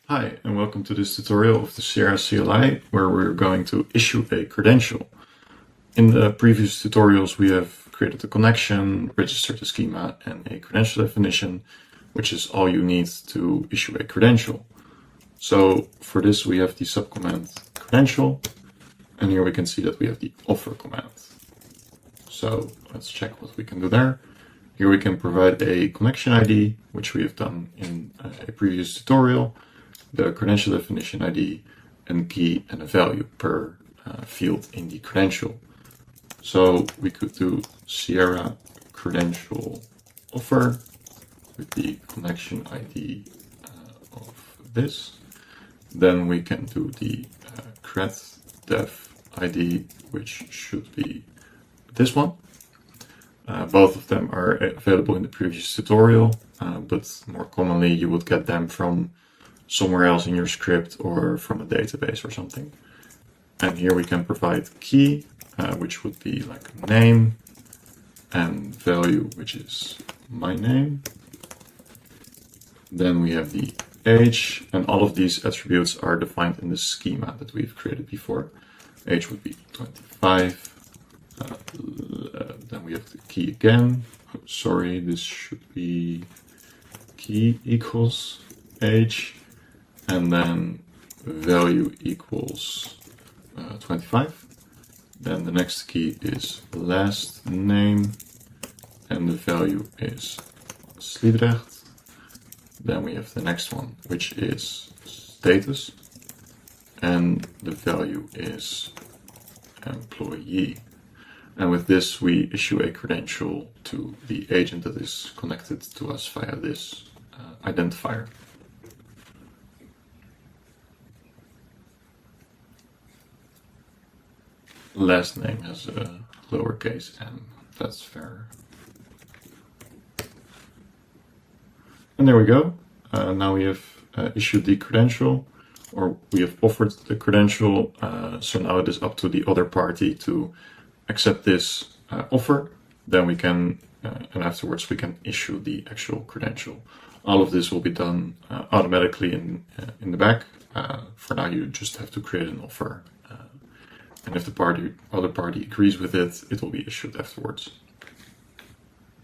Hi, and welcome to this tutorial of the Siera CLI, where we're going to issue a credential. In the previous tutorials, we have created a connection, registered a schema, and a credential definition, which is all you need to issue a credential. So for this, we have the subcommand credential, and here we can see that we have the offer command. So let's check what we can do there. Here we can provide a connection ID, which we have done in a previous tutorial, the credential definition ID, and key and a value per field in the credential. So we could do Siera credential offer with the connection ID of this. Then we can do the cred def ID, which should be this one. Both of them are available in the previous tutorial, but more commonly you would get them from somewhere else in your script or from a database or something. And here we can provide key, which would be like name, and value, which is my name. Then we have the age, and all of these attributes are defined in the schema that we've created before. Age would be 25. Then we have the key again. Oh, sorry, this should be key equals age, and then value equals 25. Then the next key is last name, and the value is Sliedrecht. Then we have the next one, which is status, and the value is employee. And with this, we issue a credential to the agent that is connected to us via this identifier. Last name has a lowercase m, that's fair. And there we go. Now we have issued the credential, or we have offered the credential. So now it is up to the other party to accept this offer. Then we can, and afterwards we can issue the actual credential. All of this will be done automatically in the back. For now, you just have to create an offer. And if the other party agrees with it, it will be issued afterwards.